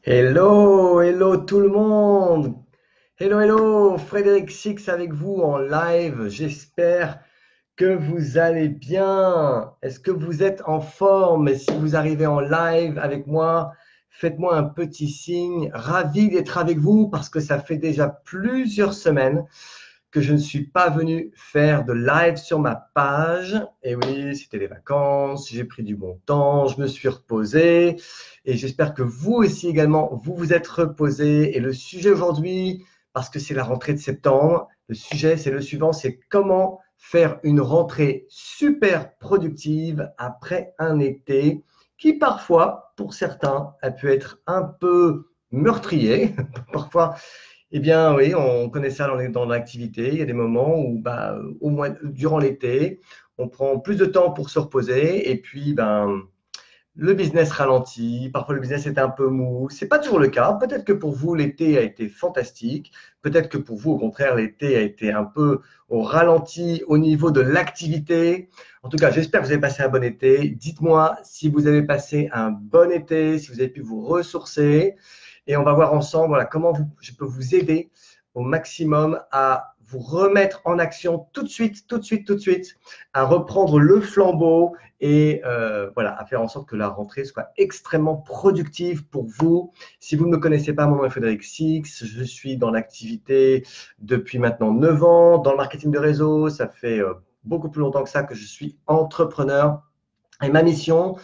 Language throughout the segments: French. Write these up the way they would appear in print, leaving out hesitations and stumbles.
Hello, hello tout le monde. Hello, hello, Frédéric Six avec vous en live. J'espère que vous allez bien. Est-ce que vous êtes en forme? Et si vous arrivez en live avec moi, faites-moi un petit signe. Ravi d'être avec vous parce que ça fait déjà plusieurs semaines que je ne suis pas venu faire de live sur ma page. Et oui, c'était les vacances, j'ai pris du bon temps, je me suis reposé et j'espère que vous aussi également, vous vous êtes reposé. Et le sujet aujourd'hui, parce que c'est la rentrée de septembre, le sujet c'est le suivant, c'est comment faire une rentrée super productive après un été qui parfois, pour certains, a pu être un peu meurtrier. Parfois, eh bien, oui, on connaît ça dans l'activité. Il y a des moments où, au moins durant l'été, on prend plus de temps pour se reposer et puis, le business ralentit. Parfois, le business est un peu mou. C'est pas toujours le cas. Peut-être que pour vous, l'été a été fantastique. Peut-être que pour vous, au contraire, l'été a été un peu au ralenti au niveau de l'activité. En tout cas, j'espère que vous avez passé un bon été. Dites-moi si vous avez passé un bon été, si vous avez pu vous ressourcer. Et on va voir ensemble voilà, comment je peux vous aider au maximum à vous remettre en action tout de suite, tout de suite, tout de suite, à reprendre le flambeau et voilà, à faire en sorte que la rentrée soit extrêmement productive pour vous. Si vous ne me connaissez pas, mon nom est Frédéric Six, je suis dans l'activité depuis maintenant 9 ans, dans le marketing de réseau, ça fait beaucoup plus longtemps que ça que je suis entrepreneur. Et ma mission,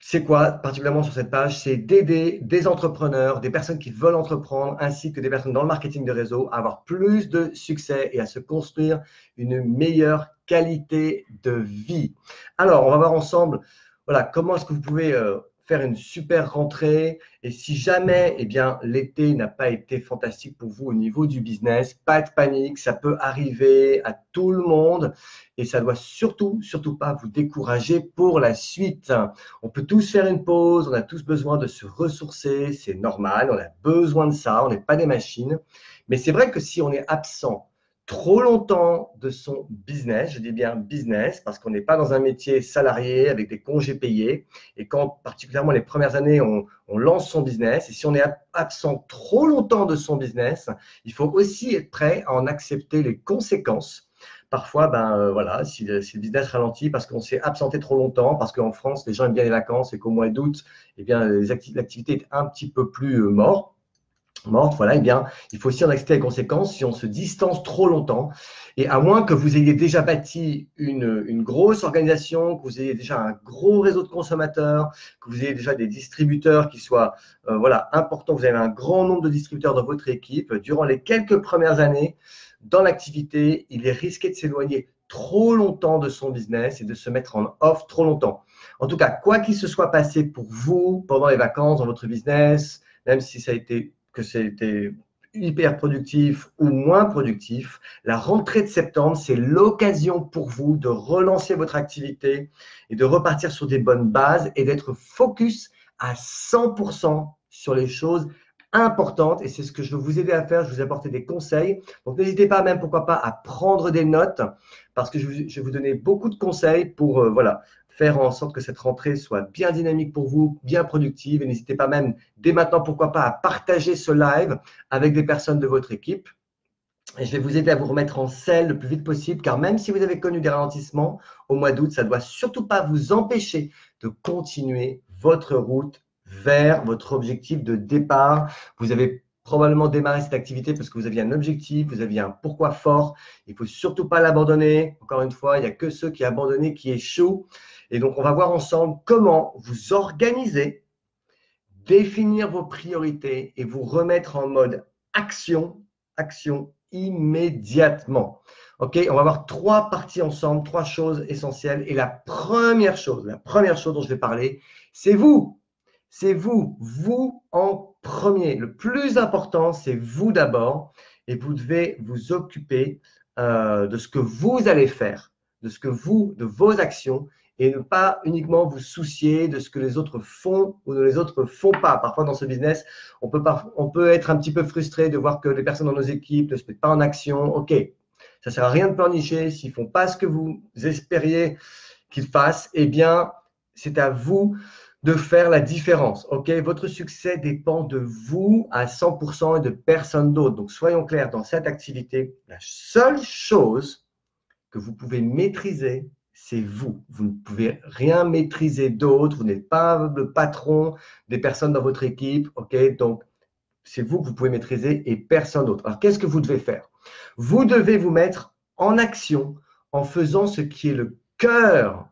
c'est quoi, particulièrement sur cette page? C'est d'aider des entrepreneurs, des personnes qui veulent entreprendre, ainsi que des personnes dans le marketing de réseau à avoir plus de succès et à se construire une meilleure qualité de vie. Alors, on va voir ensemble, voilà, comment est-ce que vous pouvez faire une super rentrée. Et si jamais, eh bien, l'été n'a pas été fantastique pour vous au niveau du business, pas de panique, ça peut arriver à tout le monde et ça doit surtout, surtout pas vous décourager pour la suite. On peut tous faire une pause, on a tous besoin de se ressourcer, c'est normal, on a besoin de ça, on n'est pas des machines. Mais c'est vrai que si on est absent trop longtemps de son business, je dis bien business, parce qu'on n'est pas dans un métier salarié avec des congés payés, et quand particulièrement les premières années, on lance son business, et si on est absent trop longtemps de son business, il faut aussi être prêt à en accepter les conséquences. Parfois, voilà, si le business ralentit parce qu'on s'est absenté trop longtemps, parce qu'en France, les gens aiment bien les vacances et qu'au mois d'août, eh bien, l'activité est un petit peu plus morte, voilà, eh bien, il faut aussi en accepter les conséquences si on se distance trop longtemps. Et à moins que vous ayez déjà bâti une grosse organisation, que vous ayez déjà un gros réseau de consommateurs, que vous ayez déjà des distributeurs qui soient voilà, importants, vous avez un grand nombre de distributeurs dans votre équipe, durant les quelques premières années dans l'activité, il est risqué de s'éloigner trop longtemps de son business et de se mettre en off trop longtemps. En tout cas, quoi qu'il se soit passé pour vous pendant les vacances dans votre business, même si ça a été que c'était hyper productif ou moins productif, la rentrée de septembre, c'est l'occasion pour vous de relancer votre activité et de repartir sur des bonnes bases et d'être focus à 100% sur les choses importantes. Et c'est ce que je veux vous aider à faire. Je vous ai apporté des conseils. Donc, n'hésitez pas même, pourquoi pas, à prendre des notes parce que je vais vous donner beaucoup de conseils pour voilà, faire en sorte que cette rentrée soit bien dynamique pour vous, bien productive. Et n'hésitez pas même dès maintenant, pourquoi pas, à partager ce live avec des personnes de votre équipe. Et je vais vous aider à vous remettre en selle le plus vite possible, car même si vous avez connu des ralentissements au mois d'août, ça ne doit surtout pas vous empêcher de continuer votre route vers votre objectif de départ. Vous avez probablement démarré cette activité parce que vous aviez un objectif, vous aviez un pourquoi fort. Il ne faut surtout pas l'abandonner. Encore une fois, il n'y a que ceux qui abandonnent qui échouent. Et donc, on va voir ensemble comment vous organiser, définir vos priorités et vous remettre en mode action, action immédiatement. OK, on va voir trois parties ensemble, trois choses essentielles. Et la première chose dont je vais parler, c'est vous. C'est vous, vous en premier. Le plus important, c'est vous d'abord. Et vous devez vous occuper de ce que vous allez faire, de vos actions et ne pas uniquement vous soucier de ce que les autres font ou ne les autres font pas. Parfois, dans ce business, on peut être un petit peu frustré de voir que les personnes dans nos équipes ne se mettent pas en action. OK, ça ne sert à rien de pleurnicher. S'ils ne font pas ce que vous espériez qu'ils fassent, eh bien, c'est à vous de faire la différence. Ok, votre succès dépend de vous à 100% et de personne d'autre. Donc, soyons clairs, dans cette activité, la seule chose que vous pouvez maîtriser, c'est vous. Vous ne pouvez rien maîtriser d'autre. Vous n'êtes pas le patron des personnes dans votre équipe. Ok, donc c'est vous que vous pouvez maîtriser et personne d'autre. Alors, qu'est-ce que vous devez faire? Vous devez vous mettre en action en faisant ce qui est le cœur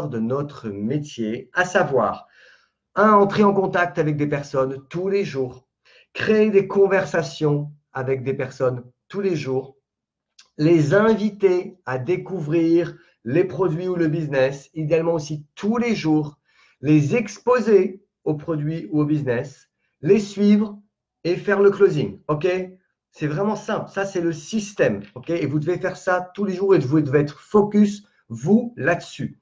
de notre métier, à savoir, entrer en contact avec des personnes tous les jours, créer des conversations avec des personnes tous les jours, les inviter à découvrir les produits ou le business, idéalement aussi tous les jours, les exposer aux produits ou au business, les suivre et faire le closing. OK? C'est vraiment simple. Ça, c'est le système. OK? Et vous devez faire ça tous les jours et vous devez être focus, vous, là-dessus.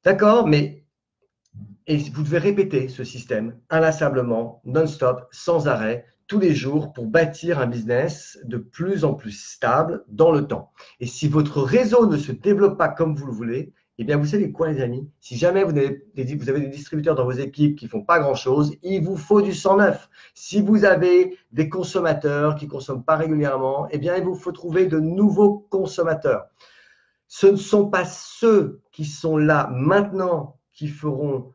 D'accord? Et vous devez répéter ce système inlassablement, non-stop, sans arrêt, tous les jours pour bâtir un business de plus en plus stable dans le temps. Et si votre réseau ne se développe pas comme vous le voulez, eh bien, vous savez quoi, les amis? Si jamais vous avez des distributeurs dans vos équipes qui ne font pas grand-chose, il vous faut du sang neuf. Si vous avez des consommateurs qui ne consomment pas régulièrement, eh bien, il vous faut trouver de nouveaux consommateurs. Ce ne sont pas ceux qui sont là maintenant qui feront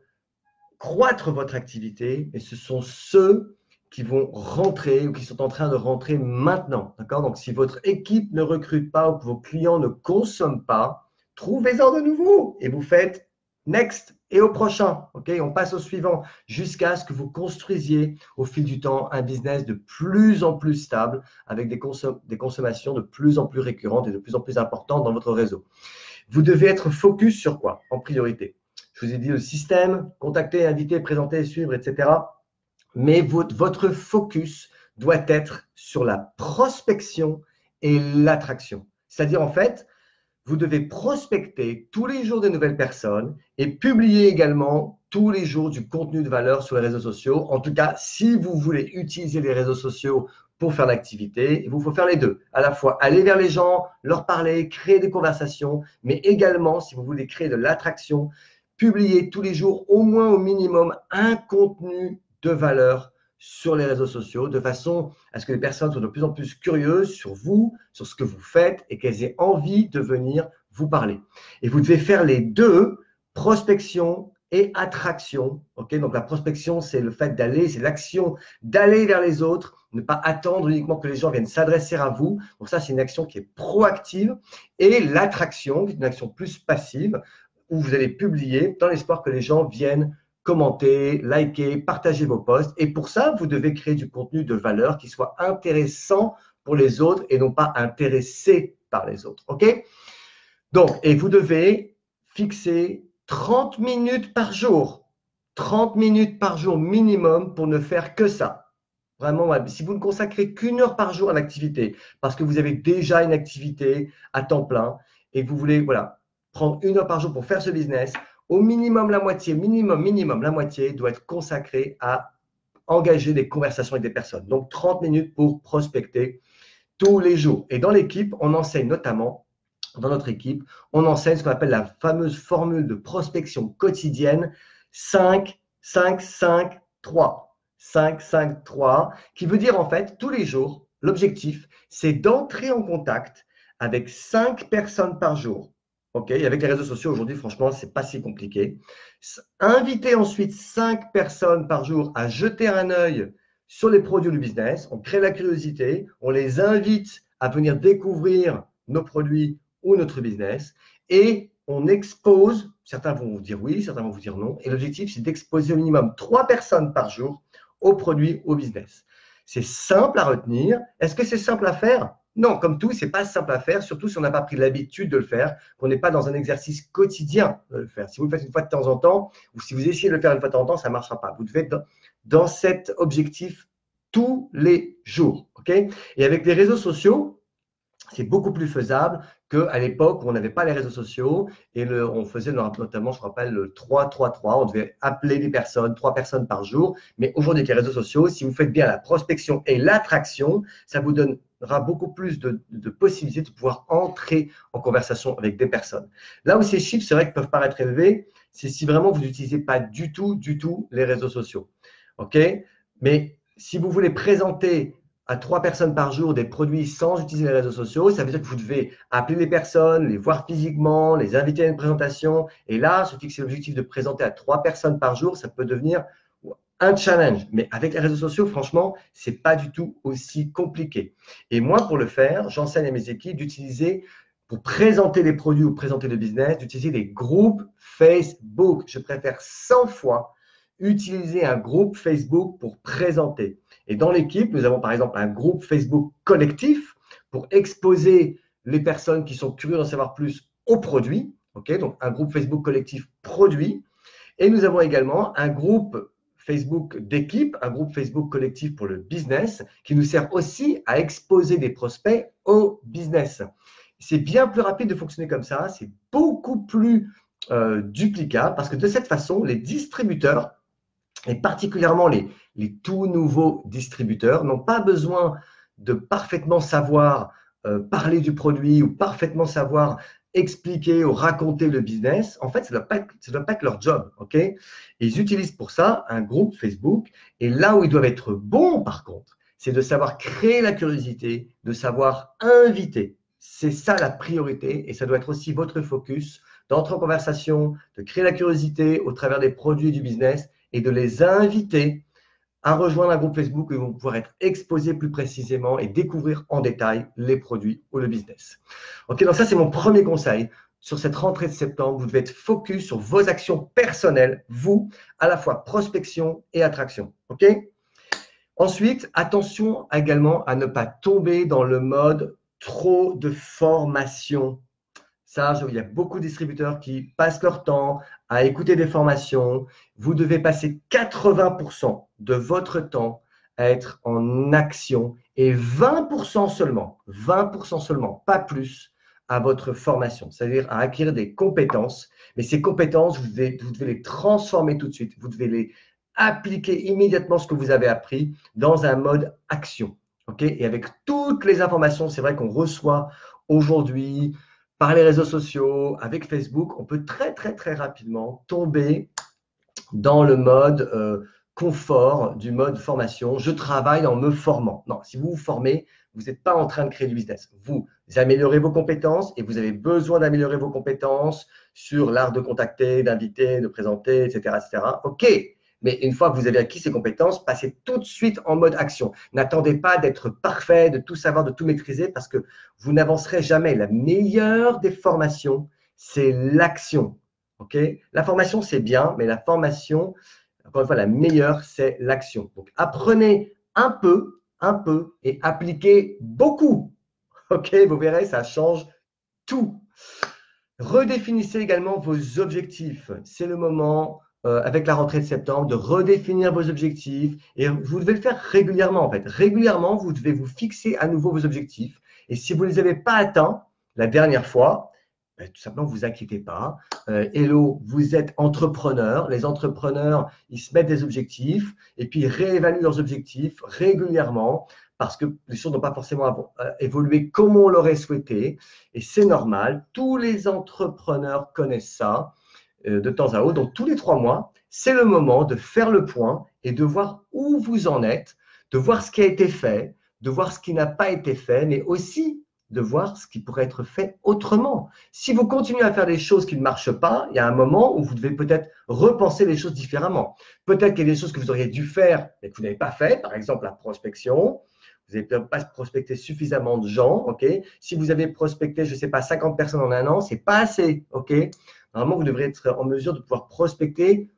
croître votre activité, et ce sont ceux qui vont rentrer ou qui sont en train de rentrer maintenant. D'accord? Donc, si votre équipe ne recrute pas ou que vos clients ne consomment pas, trouvez-en de nouveaux et vous faites next et au prochain. OK? On passe au suivant jusqu'à ce que vous construisiez au fil du temps un business de plus en plus stable avec des consommations de plus en plus récurrentes et de plus en plus importantes dans votre réseau. Vous devez être focus sur quoi en priorité? Je vous ai dit le système, contacter, inviter, présenter, suivre, etc. Mais votre focus doit être sur la prospection et l'attraction. C'est-à-dire, en fait, vous devez prospecter tous les jours de nouvelles personnes et publier également tous les jours du contenu de valeur sur les réseaux sociaux. En tout cas, si vous voulez utiliser les réseaux sociaux pour faire l'activité, il vous faut faire les deux. À la fois aller vers les gens, leur parler, créer des conversations, mais également, si vous voulez créer de l'attraction, publier tous les jours au moins au minimum un contenu de valeur sur les réseaux sociaux, de façon à ce que les personnes soient de plus en plus curieuses sur vous, sur ce que vous faites et qu'elles aient envie de venir vous parler. Et vous devez faire les deux, prospection et attraction. Okay? Donc la prospection, c'est le fait d'aller, c'est l'action d'aller vers les autres, ne pas attendre uniquement que les gens viennent s'adresser à vous. Donc ça, c'est une action qui est proactive. Et l'attraction, c'est une action plus passive, où vous allez publier dans l'espoir que les gens viennent commenter, liker, partager vos posts. Et pour ça, vous devez créer du contenu de valeur qui soit intéressant pour les autres et non pas intéressé par les autres. OK? Donc, et vous devez fixer 30 minutes par jour. 30 minutes par jour minimum pour ne faire que ça. Vraiment, si vous ne consacrez qu'une heure par jour à l'activité, parce que vous avez déjà une activité à temps plein et que vous voulez prendre une heure par jour pour faire ce business, au minimum la moitié, minimum la moitié doit être consacrée à engager des conversations avec des personnes. Donc 30 minutes pour prospecter tous les jours. Et dans l'équipe, on enseigne notamment, dans notre équipe, on enseigne ce qu'on appelle la fameuse formule de prospection quotidienne 5, 5, 5, 3. 5, 5, 3, qui veut dire en fait, tous les jours, l'objectif, c'est d'entrer en contact avec 5 personnes par jour. OK? Et avec les réseaux sociaux, aujourd'hui, franchement, ce n'est pas si compliqué. Inviter ensuite 5 personnes par jour à jeter un œil sur les produits du business. On crée la curiosité, on les invite à venir découvrir nos produits ou notre business et on expose, certains vont vous dire oui, certains vont vous dire non, et l'objectif, c'est d'exposer au minimum 3 personnes par jour aux produits, au business. C'est simple à retenir. Est-ce que c'est simple à faire? Non, comme tout, ce n'est pas simple à faire, surtout si on n'a pas pris l'habitude de le faire, qu'on n'est pas dans un exercice quotidien de le faire. Si vous le faites une fois de temps en temps, ou si vous essayez de le faire une fois de temps en temps, ça ne marchera pas. Vous devez être dans cet objectif tous les jours. Okay? Et avec les réseaux sociaux, c'est beaucoup plus faisable qu'à l'époque où on n'avait pas les réseaux sociaux et on faisait notamment, je me rappelle, le 3-3-3. On devait appeler des personnes, 3 personnes par jour. Mais aujourd'hui, avec les réseaux sociaux, si vous faites bien la prospection et l'attraction, ça vous donnera beaucoup plus de possibilités de pouvoir entrer en conversation avec des personnes. Là où ces chiffres, c'est vrai qu'ils peuvent paraître élevés, c'est si vraiment vous n'utilisez pas du tout les réseaux sociaux. OK? Mais si vous voulez présenter à 3 personnes par jour des produits sans utiliser les réseaux sociaux, ça veut dire que vous devez appeler les personnes, les voir physiquement, les inviter à une présentation. Et là, se fixer l'objectif de présenter à 3 personnes par jour, ça peut devenir un challenge. Mais avec les réseaux sociaux, franchement, ce n'est pas du tout aussi compliqué. Et moi, pour le faire, j'enseigne à mes équipes d'utiliser, pour présenter les produits ou présenter le business, d'utiliser des groupes Facebook. Je préfère 100 fois utiliser un groupe Facebook pour présenter. Et dans l'équipe, nous avons par exemple un groupe Facebook collectif pour exposer les personnes qui sont curieuses d'en savoir plus aux produits. Okay, donc, un groupe Facebook collectif produit. Et nous avons également un groupe Facebook d'équipe, un groupe Facebook collectif pour le business qui nous sert aussi à exposer des prospects au business. C'est bien plus rapide de fonctionner comme ça, c'est beaucoup plus duplicable parce que de cette façon, les distributeurs, et particulièrement les tout nouveaux distributeurs, n'ont pas besoin de parfaitement savoir parler du produit ou parfaitement savoir expliquer ou raconter le business. En fait, ça ne doit pas être leur job. Okay? Ils utilisent pour ça un groupe Facebook. Et là où ils doivent être bons, par contre, c'est de savoir créer la curiosité, de savoir inviter. C'est ça la priorité et ça doit être aussi votre focus d'entrer en conversation, de créer la curiosité au travers des produits du business et de les inviter à rejoindre un groupe Facebook où ils vont pouvoir être exposés plus précisément et découvrir en détail les produits ou le business. Ok, donc ça, c'est mon premier conseil. Sur cette rentrée de septembre, vous devez être focus sur vos actions personnelles, vous, à la fois prospection et attraction. Ok. Ensuite, attention également à ne pas tomber dans le mode trop de formation. Ça, il y a beaucoup de distributeurs qui passent leur temps à écouter des formations. Vous devez passer 80% de votre temps à être en action et 20% seulement, pas plus, à votre formation, c'est-à-dire à acquérir des compétences. Mais ces compétences, vous devez les transformer tout de suite. Vous devez les appliquer immédiatement ce que vous avez appris dans un mode action. Okay? Et avec toutes les informations, c'est vrai qu'on reçoit aujourd'hui, par les réseaux sociaux, avec Facebook, on peut très rapidement tomber dans le mode confort du mode formation. Je travaille en me formant. Non, si vous vous formez, vous n'êtes pas en train de créer du business. Vous améliorez vos compétences et vous avez besoin d'améliorer vos compétences sur l'art de contacter, d'inviter, de présenter, etc., etc. OK. Mais une fois que vous avez acquis ces compétences, passez tout de suite en mode action. N'attendez pas d'être parfait, de tout savoir, de tout maîtriser parce que vous n'avancerez jamais. La meilleure des formations, c'est l'action. Okay? La formation, c'est bien, mais la formation, encore une fois, la meilleure, c'est l'action. Donc, apprenez un peu et appliquez beaucoup. OK? Vous verrez, ça change tout. Redéfinissez également vos objectifs. C'est le moment, avec la rentrée de septembre, de redéfinir vos objectifs. Et vous devez le faire régulièrement, en fait. Régulièrement, vous devez vous fixer à nouveau vos objectifs. Et si vous ne les avez pas atteints la dernière fois, tout simplement, ne vous inquiétez pas. Hello, vous êtes entrepreneur. Les entrepreneurs, ils se mettent des objectifs et puis ils réévaluent leurs objectifs régulièrement parce que les choses n'ont pas forcément évolué comme on l'aurait souhaité. Et c'est normal. Tous les entrepreneurs connaissent ça de temps à autre. Donc, tous les 3 mois, c'est le moment de faire le point et de voir où vous en êtes, de voir ce qui a été fait, de voir ce qui n'a pas été fait, mais aussi de voir ce qui pourrait être fait autrement. Si vous continuez à faire des choses qui ne marchent pas, il y a un moment où vous devez peut-être repenser les choses différemment. Peut-être qu'il y a des choses que vous auriez dû faire mais que vous n'avez pas fait, par exemple la prospection. Vous n'avez peut-être pas prospecté suffisamment de gens. Okay? Si vous avez prospecté, je ne sais pas, 50 personnes en un an, ce n'est pas assez. Okay? Normalement, vous devriez être en mesure de pouvoir prospecter,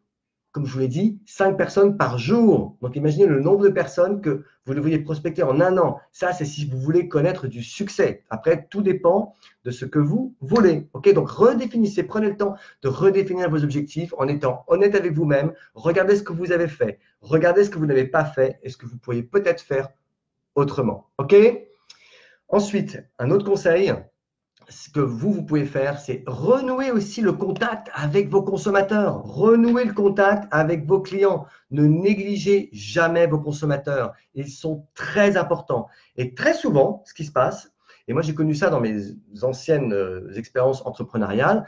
comme je vous l'ai dit, 5 personnes par jour. Donc, imaginez le nombre de personnes que vous devriez prospecter en un an. Ça, c'est si vous voulez connaître du succès. Après, tout dépend de ce que vous voulez. Okay? Donc, redéfinissez, prenez le temps de redéfinir vos objectifs en étant honnête avec vous-même. Regardez ce que vous avez fait. Regardez ce que vous n'avez pas fait et ce que vous pourriez peut-être faire autrement. OK? Ensuite, un autre conseil, ce que vous pouvez faire, c'est renouer aussi le contact avec vos consommateurs. Renouer le contact avec vos clients. Ne négligez jamais vos consommateurs. Ils sont très importants. Et très souvent, ce qui se passe, et moi j'ai connu ça dans mes anciennes expériences entrepreneuriales,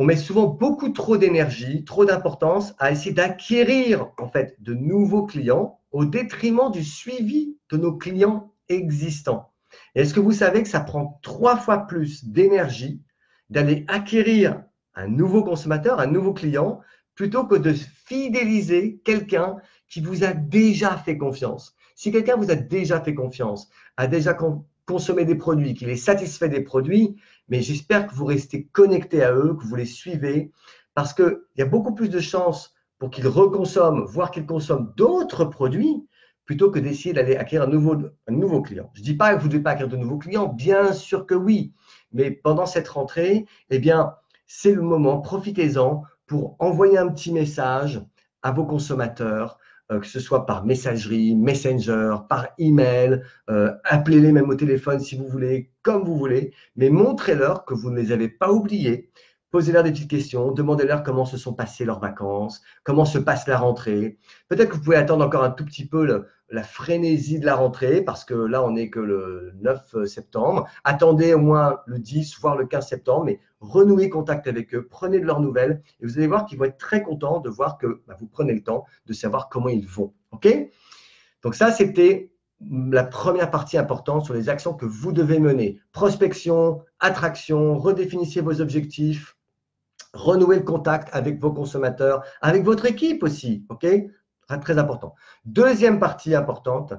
on met souvent beaucoup trop d'énergie, trop d'importance à essayer d'acquérir en fait de nouveaux clients au détriment du suivi de nos clients existants. Et est-ce que vous savez que ça prend 3 fois plus d'énergie d'aller acquérir un nouveau consommateur, un nouveau client, plutôt que de fidéliser quelqu'un qui vous a déjà fait confiance? Si quelqu'un vous a déjà fait confiance, a déjà consommé des produits, qu'il est satisfait des produits, mais j'espère que vous restez connecté à eux, que vous les suivez, parce qu'il y a beaucoup plus de chances pour qu'ils reconsomment, voire qu'ils consomment d'autres produits, plutôt que d'essayer d'aller acquérir un nouveau client. Je ne dis pas que vous ne devez pas acquérir de nouveaux clients, bien sûr que oui, mais pendant cette rentrée, eh bien, c'est le moment, profitez-en pour envoyer un petit message à vos consommateurs, que ce soit par messagerie, Messenger, par email, appelez-les même au téléphone si vous voulez, comme vous voulez, mais montrez-leur que vous ne les avez pas oubliés. Posez-leur des petites questions, demandez-leur comment se sont passées leurs vacances, comment se passe la rentrée. Peut-être que vous pouvez attendre encore un tout petit peu la frénésie de la rentrée, parce que là, on n'est que le 9 septembre. Attendez au moins le 10, voire le 15 septembre, mais renouez contact avec eux, prenez de leurs nouvelles, et vous allez voir qu'ils vont être très contents de voir que vous prenez le temps de savoir comment ils vont. OK? Donc ça, c'était la première partie importante sur les actions que vous devez mener. Prospection, attraction, redéfinissez vos objectifs, renouez le contact avec vos consommateurs, avec votre équipe aussi. OK? Très important. Deuxième partie importante,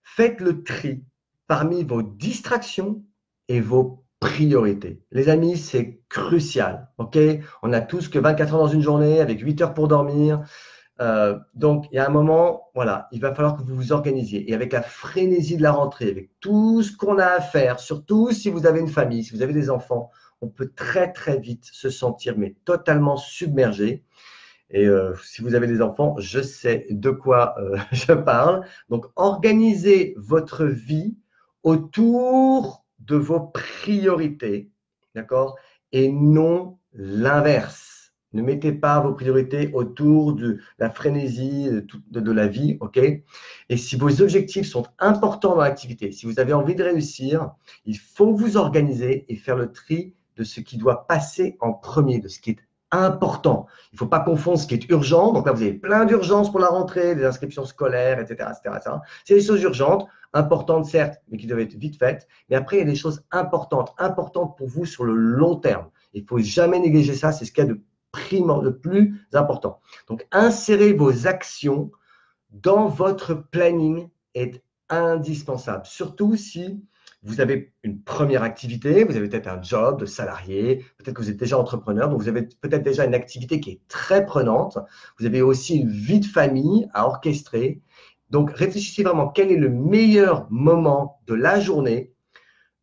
faites le tri parmi vos distractions et vos priorités. Les amis, c'est crucial. OK? On a tous que 24 heures dans une journée avec 8 heures pour dormir. Donc, il y a un moment, voilà, il va falloir que vous vous organisiez. Et avec la frénésie de la rentrée, avec tout ce qu'on a à faire, surtout si vous avez une famille, si vous avez des enfants, on peut très, très vite se sentir mais totalement submergé. Et si vous avez des enfants, je sais de quoi je parle. Donc, organisez votre vie autour de vos priorités, d'accord? Et non l'inverse. Ne mettez pas vos priorités autour de la frénésie de la vie, ok? Et si vos objectifs sont importants dans l'activité, si vous avez envie de réussir, il faut vous organiser et faire le tri de ce qui doit passer en premier, de ce qui est important. Il ne faut pas confondre ce qui est urgent. Donc là, vous avez plein d'urgences pour la rentrée, des inscriptions scolaires, etc., etc., etc. C'est des choses urgentes, importantes certes, mais qui doivent être vite faites. Mais après, il y a des choses importantes, importantes pour vous sur le long terme. Il ne faut jamais négliger ça. C'est ce qu'il y a de plus important. Donc, insérer vos actions dans votre planning est indispensable. Surtout si vous avez une première activité, vous avez peut-être un job de salarié, peut-être que vous êtes déjà entrepreneur, donc vous avez peut-être déjà une activité qui est très prenante. Vous avez aussi une vie de famille à orchestrer. Donc, réfléchissez vraiment quel est le meilleur moment de la journée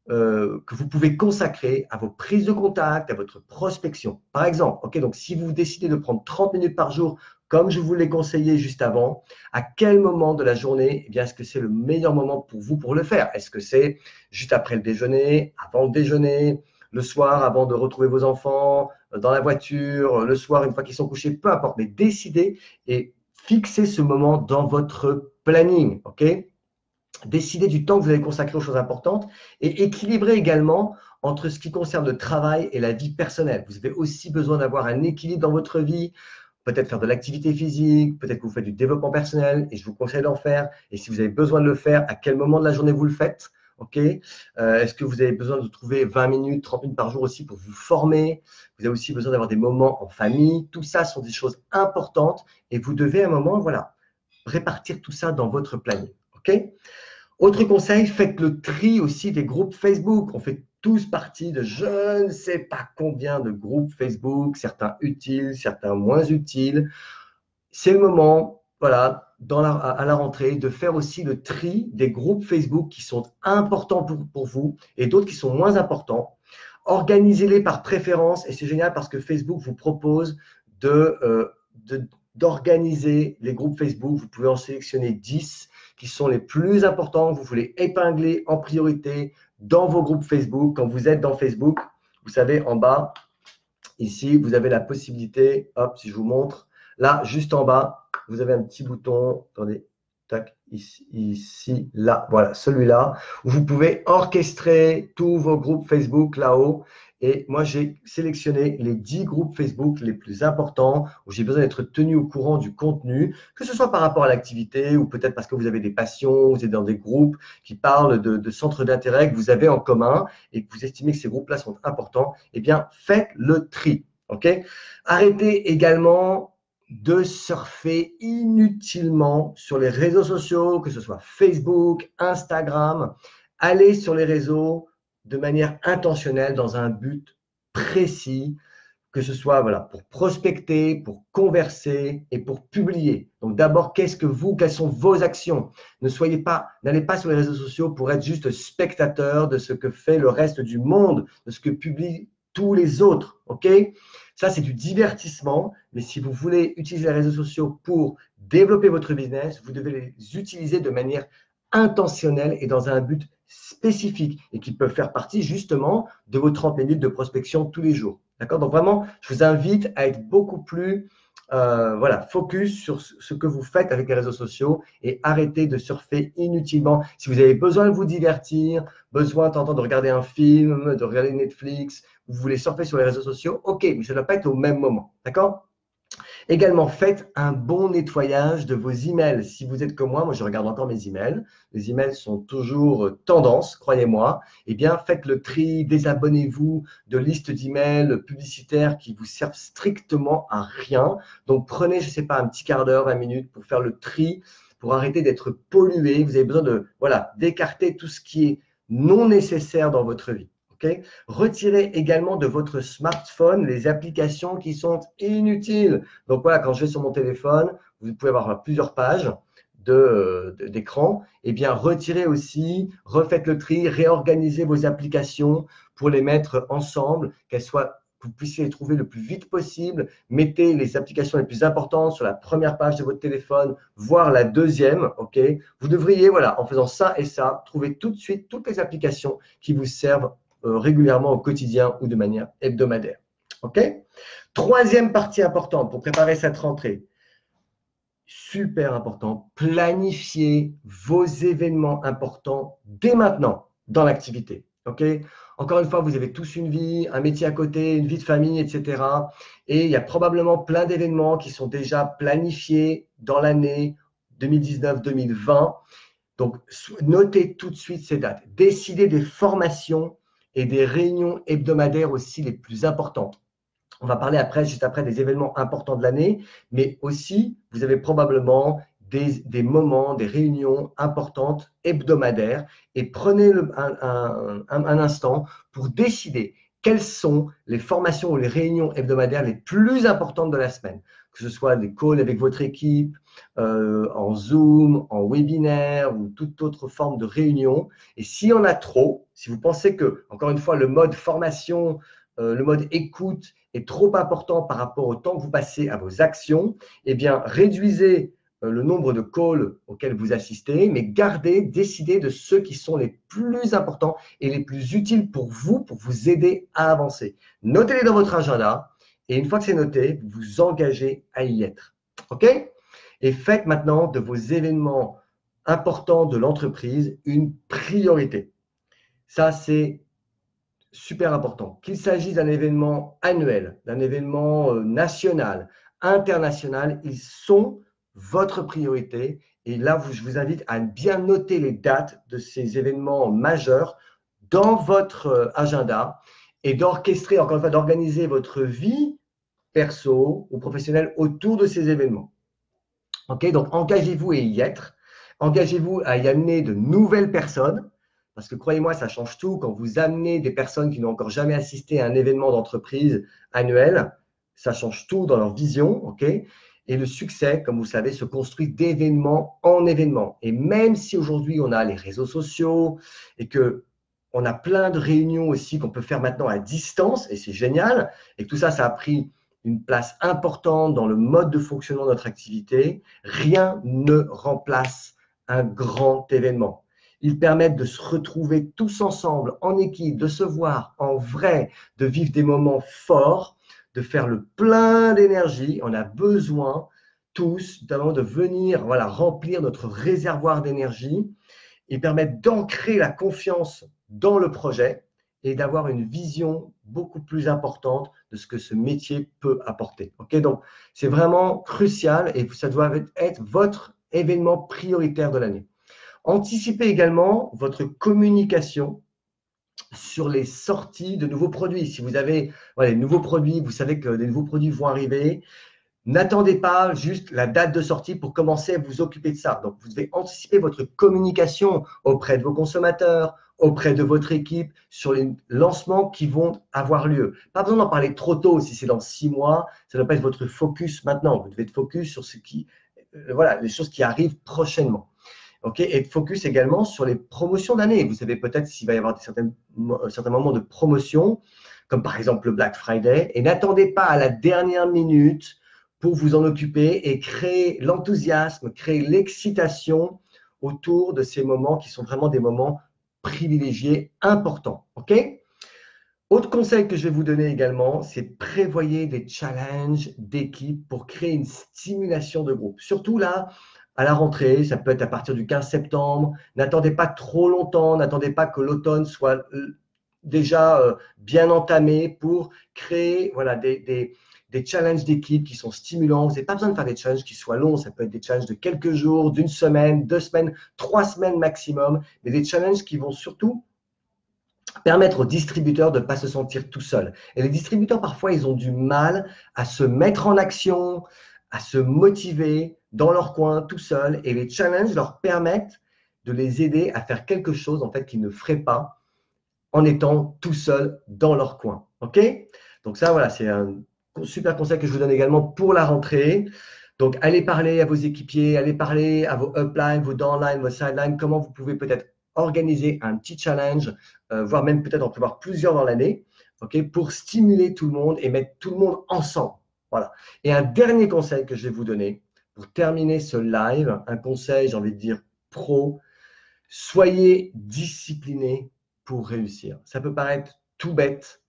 que vous pouvez consacrer à vos prises de contact, à votre prospection. Par exemple, ok, donc si vous décidez de prendre 30 minutes par jour, comme je vous l'ai conseillé juste avant, à quel moment de la journée, eh bien, est-ce que c'est le meilleur moment pour vous pour le faire? Est-ce que c'est juste après le déjeuner, avant le déjeuner, le soir avant de retrouver vos enfants, dans la voiture, le soir une fois qu'ils sont couchés, peu importe, mais décidez et fixez ce moment dans votre planning, ok? Décidez du temps que vous allez consacrer aux choses importantes et équilibrer également entre ce qui concerne le travail et la vie personnelle. Vous avez aussi besoin d'avoir un équilibre dans votre vie, peut-être faire de l'activité physique, peut-être que vous faites du développement personnel et je vous conseille d'en faire. Et si vous avez besoin de le faire, à quel moment de la journée vous le faites? Ok. Est-ce que vous avez besoin de trouver 20 minutes, 30 minutes par jour aussi pour vous former? Vous avez aussi besoin d'avoir des moments en famille. Tout ça sont des choses importantes et vous devez à un moment, voilà, répartir tout ça dans votre planning. Ok. Autre conseil, faites le tri aussi des groupes Facebook. On fait tous partie de je ne sais pas combien de groupes Facebook, certains utiles, certains moins utiles. C'est le moment, voilà, à la rentrée, de faire aussi le tri des groupes Facebook qui sont importants pour vous et d'autres qui sont moins importants. Organisez-les par préférence et c'est génial parce que Facebook vous propose d'organiser les groupes Facebook. Vous pouvez en sélectionner 10 qui sont les plus importants, que vous voulez épingler en priorité dans vos groupes Facebook. Quand vous êtes dans Facebook, vous savez, en bas, ici, vous avez la possibilité, hop, si je vous montre, là, juste en bas, vous avez un petit bouton, attendez, tac, ici, là, voilà, celui-là, où vous pouvez orchestrer tous vos groupes Facebook là-haut Et moi, j'ai sélectionné les 10 groupes Facebook les plus importants où j'ai besoin d'être tenu au courant du contenu, que ce soit par rapport à l'activité ou peut-être parce que vous avez des passions, vous êtes dans des groupes qui parlent de centres d'intérêt que vous avez en commun et que vous estimez que ces groupes-là sont importants. Eh bien, faites le tri. OK? Arrêtez également de surfer inutilement sur les réseaux sociaux, que ce soit Facebook, Instagram. Allez sur les réseaux de manière intentionnelle dans un but précis, que ce soit voilà, pour prospecter, pour converser et pour publier. Donc d'abord, quelles sont vos actions? N'allez pas sur les réseaux sociaux pour être juste spectateur de ce que fait le reste du monde, de ce que publient tous les autres. OK? Ça, c'est du divertissement, mais si vous voulez utiliser les réseaux sociaux pour développer votre business, vous devez les utiliser de manière intentionnelle et dans un but spécifiques et qui peuvent faire partie justement de vos 30 minutes de prospection tous les jours. D'accord? Donc vraiment, je vous invite à être beaucoup plus voilà, focus sur ce que vous faites avec les réseaux sociaux et arrêtez de surfer inutilement. Si vous avez besoin de vous divertir, besoin de regarder un film, de regarder Netflix, vous voulez surfer sur les réseaux sociaux, ok, mais ça ne doit pas être au même moment. D'accord? Également, faites un bon nettoyage de vos emails. Si vous êtes comme moi je regarde encore mes emails. Les emails sont toujours tendance, croyez-moi. Eh bien, faites le tri, désabonnez-vous de listes d'emails publicitaires qui vous servent strictement à rien. Donc, prenez, je ne sais pas, un petit quart d'heure, 20 minutes pour faire le tri, pour arrêter d'être pollué. Vous avez besoin d'écarter tout ce qui est non nécessaire dans votre vie. Okay? Retirez également de votre smartphone les applications qui sont inutiles. Donc voilà, quand je vais sur mon téléphone, vous pouvez avoir plusieurs pages d'écran. Eh bien, retirez aussi, refaites le tri, réorganisez vos applications pour les mettre ensemble, que vous puissiez les trouver le plus vite possible. Mettez les applications les plus importantes sur la première page de votre téléphone, voire la deuxième. Ok? Vous devriez, voilà, en faisant ça et ça, trouver tout de suite toutes les applications qui vous servent régulièrement au quotidien ou de manière hebdomadaire. OK? Troisième partie importante pour préparer cette rentrée. Super important, planifiez vos événements importants dès maintenant dans l'activité. OK? Encore une fois, vous avez tous une vie, un métier à côté, une vie de famille, etc. Et il y a probablement plein d'événements qui sont déjà planifiés dans l'année 2019-2020. Donc, notez tout de suite ces dates. Décidez des formations et des réunions hebdomadaires aussi les plus importantes. On va parler juste après des événements importants de l'année, mais aussi, vous avez probablement des moments, des réunions importantes hebdomadaires et prenez un instant pour décider quelles sont les formations ou les réunions hebdomadaires les plus importantes de la semaine, que ce soit des calls avec votre équipe, en Zoom, en webinaire ou toute autre forme de réunion. Et s'il y en a trop, si vous pensez que, encore une fois, le mode formation, le mode écoute est trop important par rapport au temps que vous passez à vos actions, eh bien, réduisez le nombre de calls auxquels vous assistez, mais décidez de ceux qui sont les plus importants et les plus utiles pour vous aider à avancer. Notez-les dans votre agenda et une fois que c'est noté, vous vous engagez à y être. OK? Et faites maintenant de vos événements importants de l'entreprise une priorité. Ça, c'est super important. Qu'il s'agisse d'un événement annuel, d'un événement national, international, ils sont votre priorité. Et là, je vous invite à bien noter les dates de ces événements majeurs dans votre agenda et d'orchestrer, encore une fois, d'organiser votre vie perso ou professionnelle autour de ces événements. Ok, donc engagez-vous à y être. Engagez-vous à y amener de nouvelles personnes. Parce que croyez-moi, ça change tout. Quand vous amenez des personnes qui n'ont encore jamais assisté à un événement d'entreprise annuel, ça change tout dans leur vision. Ok. Et le succès, comme vous savez, se construit d'événement en événement. Et même si aujourd'hui, on a les réseaux sociaux et qu'on a plein de réunions aussi qu'on peut faire maintenant à distance, et c'est génial, et que tout ça, ça a pris une place importante dans le mode de fonctionnement de notre activité, rien ne remplace un grand événement. Ils permettent de se retrouver tous ensemble, en équipe, de se voir en vrai, de vivre des moments forts, de faire le plein d'énergie. On a besoin tous notamment de venir remplir notre réservoir d'énergie. Ils permettent d'ancrer la confiance dans le projet et d'avoir une vision beaucoup plus importante de ce que ce métier peut apporter. Okay, donc, c'est vraiment crucial et ça doit être votre événement prioritaire de l'année. Anticipez également votre communication sur les sorties de nouveaux produits. Si vous avez des nouveaux produits, vous savez que des nouveaux produits vont arriver, n'attendez pas juste la date de sortie pour commencer à vous occuper de ça. Donc, vous devez anticiper votre communication auprès de vos consommateurs, auprès de votre équipe sur les lancements qui vont avoir lieu. Pas besoin d'en parler trop tôt si c'est dans 6 mois. Ça ne doit pas être votre focus maintenant. Vous devez être focus sur les choses qui arrivent prochainement. Okay, et focus également sur les promotions d'année. Vous savez peut-être s'il va y avoir certains moments de promotion, comme par exemple le Black Friday, et n'attendez pas à la dernière minute pour vous en occuper et créer l'enthousiasme, créer l'excitation autour de ces moments qui sont vraiment des moments privilégiés, importants. Okay? Autre conseil que je vais vous donner également, c'est prévoyez des challenges d'équipe pour créer une stimulation de groupe. Surtout là, à la rentrée, ça peut être à partir du 15 septembre. N'attendez pas trop longtemps, n'attendez pas que l'automne soit déjà bien entamé pour créer des challenges d'équipe qui sont stimulants. Vous n'avez pas besoin de faire des challenges qui soient longs. Ça peut être des challenges de quelques jours, d'une semaine, 2 semaines, 3 semaines maximum, mais des challenges qui vont surtout permettre aux distributeurs de ne pas se sentir tout seuls. Et les distributeurs, parfois, ils ont du mal à se mettre en action, à se motiver dans leur coin tout seuls. Et les challenges leur permettent de les aider à faire quelque chose en fait qu'ils ne feraient pas en étant tout seuls dans leur coin. OK? Donc ça, voilà, c'est un super conseil que je vous donne également pour la rentrée. Donc, allez parler à vos équipiers, allez parler à vos uplines, vos downlines, vos sidelines, comment vous pouvez peut-être organiser un petit challenge, voire même peut-être en prévoir plusieurs dans l'année, okay, pour stimuler tout le monde et mettre tout le monde ensemble. Voilà. Et un dernier conseil que je vais vous donner pour terminer ce live, un conseil, j'ai envie de dire pro, soyez disciplinés pour réussir. Ça peut paraître tout bête,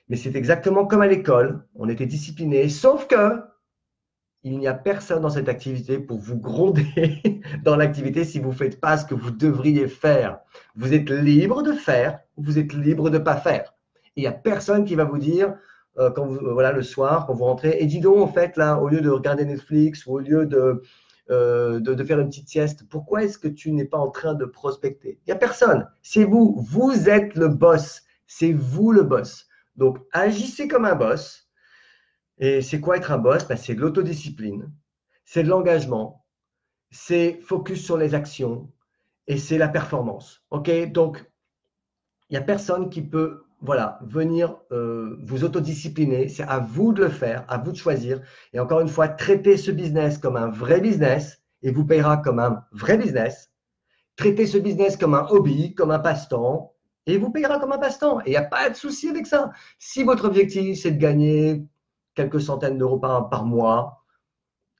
mais c'est exactement comme à l'école, on était disciplinés, sauf que il n'y a personne dans cette activité pour vous gronder dans l'activité si vous ne faites pas ce que vous devriez faire. Vous êtes libre de faire, vous êtes libre de ne pas faire. Il n'y a personne qui va vous dire, le soir, quand vous rentrez, et dis donc, en fait, là, au lieu de regarder Netflix ou au lieu de faire une petite sieste, pourquoi est-ce que tu n'es pas en train de prospecter? Il n'y a personne. C'est vous. Vous êtes le boss. C'est vous le boss. Donc, agissez comme un boss. Et c'est quoi être un boss? C'est de l'autodiscipline, c'est de l'engagement, c'est focus sur les actions et c'est la performance. Okay, donc, il n'y a personne qui peut venir vous autodiscipliner. C'est à vous de le faire, à vous de choisir. Et encore une fois, traitez ce business comme un vrai business et vous payera comme un vrai business. Traitez ce business comme un hobby, comme un passe-temps et vous payera comme un passe-temps. Et il n'y a pas de souci avec ça. Si votre objectif, c'est de gagner quelques centaines d'euros par mois,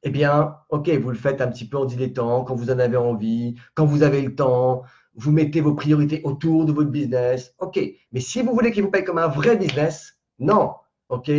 eh bien, ok, vous le faites un petit peu en dilettant, quand vous en avez envie, quand vous avez le temps, vous mettez vos priorités autour de votre business, ok. Mais si vous voulez qu'il vous paye comme un vrai business, non, ok.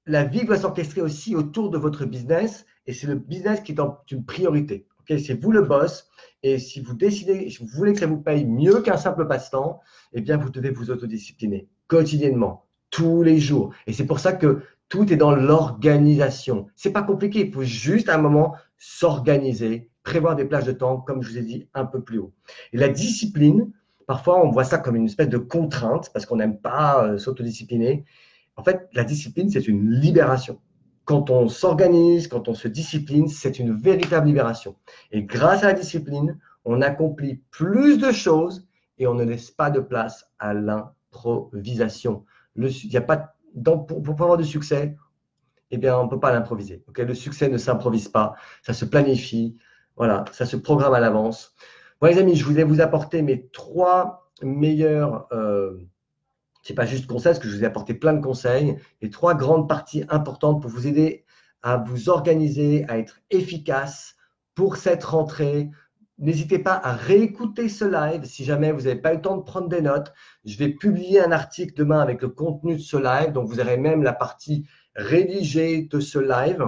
La vie doit s'orchestrer aussi autour de votre business et c'est le business qui est une priorité. Okay, c'est vous le boss et si vous décidez, si vous voulez que ça vous paye mieux qu'un simple passe-temps, eh bien, vous devez vous autodiscipliner quotidiennement, tous les jours. Et c'est pour ça que tout est dans l'organisation. C'est pas compliqué, il faut juste à un moment s'organiser, prévoir des plages de temps, comme je vous ai dit un peu plus haut. Et la discipline, parfois on voit ça comme une espèce de contrainte parce qu'on n'aime pas s'autodiscipliner. En fait, la discipline, c'est une libération. Quand on s'organise, quand on se discipline, c'est une véritable libération. Et grâce à la discipline, on accomplit plus de choses et on ne laisse pas de place à l'improvisation. Il y a pas, pour avoir du succès, eh bien, on ne peut pas l'improviser. Okay, le succès ne s'improvise pas, ça se planifie, voilà, ça se programme à l'avance. Bon, les amis, je voulais vous apporter mes 3 meilleurs c'est pas juste conseils, parce que je vous ai apporté plein de conseils, les 3 grandes parties importantes pour vous aider à vous organiser, à être efficace pour cette rentrée. N'hésitez pas à réécouter ce live si jamais vous n'avez pas eu le temps de prendre des notes. Je vais publier un article demain avec le contenu de ce live, donc vous aurez même la partie rédigée de ce live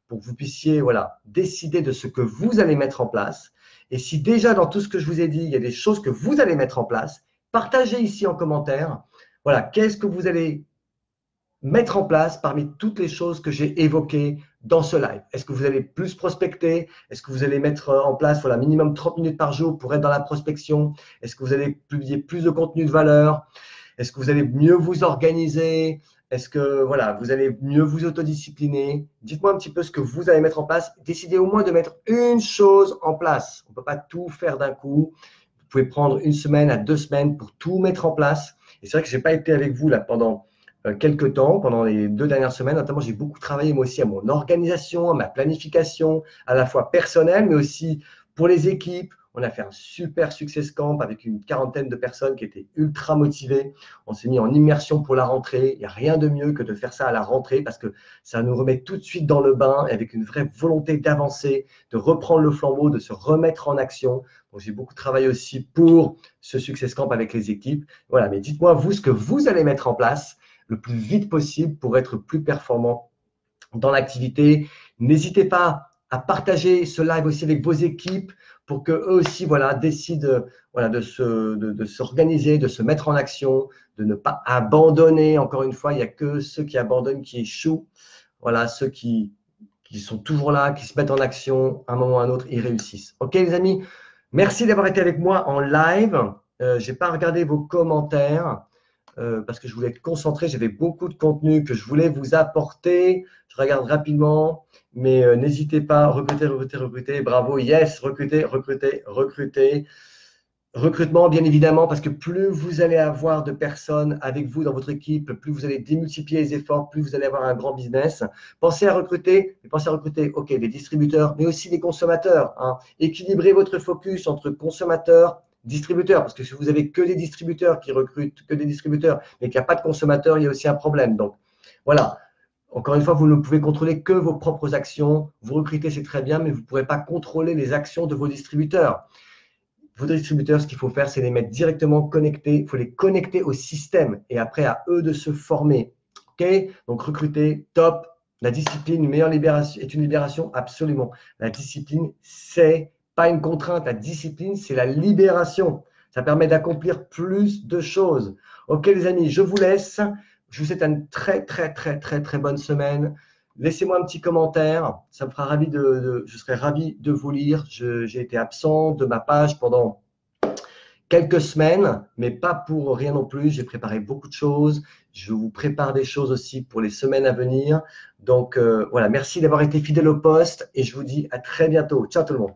pour que vous puissiez décider de ce que vous allez mettre en place. Et si déjà dans tout ce que je vous ai dit, il y a des choses que vous allez mettre en place, partagez ici en commentaire. Voilà, qu'est-ce que vous allez mettre en place parmi toutes les choses que j'ai évoquées dans ce live? Est-ce que vous allez plus prospecter? Est-ce que vous allez mettre en place voilà, minimum 30 minutes par jour pour être dans la prospection? Est-ce que vous allez publier plus de contenu de valeur? Est-ce que vous allez mieux vous organiser? Est-ce que voilà, vous allez mieux vous autodiscipliner? Dites-moi un petit peu ce que vous allez mettre en place. Décidez au moins de mettre une chose en place. On ne peut pas tout faire d'un coup. Vous pouvez prendre 1 semaine à 2 semaines pour tout mettre en place. Et c'est vrai que je n'ai pas été avec vous là pendant quelques temps, pendant les 2 dernières semaines. Notamment, j'ai beaucoup travaillé moi aussi à mon organisation, à ma planification, à la fois personnelle, mais aussi pour les équipes. On a fait un super success camp avec une quarantaine de personnes qui étaient ultra motivées. On s'est mis en immersion pour la rentrée. Il n'y a rien de mieux que de faire ça à la rentrée parce que ça nous remet tout de suite dans le bain avec une vraie volonté d'avancer, de reprendre le flambeau, de se remettre en action. Donc, j'ai beaucoup travaillé aussi pour ce success camp avec les équipes. Voilà, mais dites-moi vous ce que vous allez mettre en place le plus vite possible pour être plus performant dans l'activité. N'hésitez pas à partager ce live aussi avec vos équipes pour qu'eux aussi voilà, décident voilà, de s'organiser, de se mettre en action, de ne pas abandonner. Encore une fois, il n'y a que ceux qui abandonnent qui échouent. Voilà, ceux qui sont toujours là, qui se mettent en action, à un moment ou à un autre, ils réussissent. OK, les amis, merci d'avoir été avec moi en live. Je n'ai pas regardé vos commentaires parce que je voulais être concentré. J'avais beaucoup de contenu que je voulais vous apporter. Je regarde rapidement, mais n'hésitez pas, recrutez, recrutez, recrutez. Bravo, yes, recrutez, recrutez, recrutez. Recrutement, bien évidemment, parce que plus vous allez avoir de personnes avec vous dans votre équipe, plus vous allez démultiplier les efforts, plus vous allez avoir un grand business. Pensez à recruter, mais pensez à recruter, OK, des distributeurs, mais aussi des consommateurs. Hein. Équilibrez votre focus entre consommateurs, distributeurs, parce que si vous avez que des distributeurs qui recrutent, que des distributeurs, mais qu'il n'y a pas de consommateurs, il y a aussi un problème. Donc, voilà. Encore une fois, vous ne pouvez contrôler que vos propres actions. Vous recrutez, c'est très bien, mais vous ne pourrez pas contrôler les actions de vos distributeurs. Vos distributeurs, ce qu'il faut faire, c'est les mettre directement connectés. Il faut les connecter au système et après à eux de se former. OK? Donc, recruter, top. La discipline, une meilleure libération est une libération, absolument. La discipline, c'est pas une contrainte. La discipline, c'est la libération. Ça permet d'accomplir plus de choses. OK, les amis, je vous laisse. Je vous souhaite une très, très, très, très, très bonne semaine. Laissez-moi un petit commentaire, ça me fera je serai ravi de vous lire. J'ai été absent de ma page pendant quelques semaines, mais pas pour rien non plus. J'ai préparé beaucoup de choses. Je vous prépare des choses aussi pour les semaines à venir. Donc voilà, merci d'avoir été fidèle au poste et je vous dis à très bientôt. Ciao tout le monde.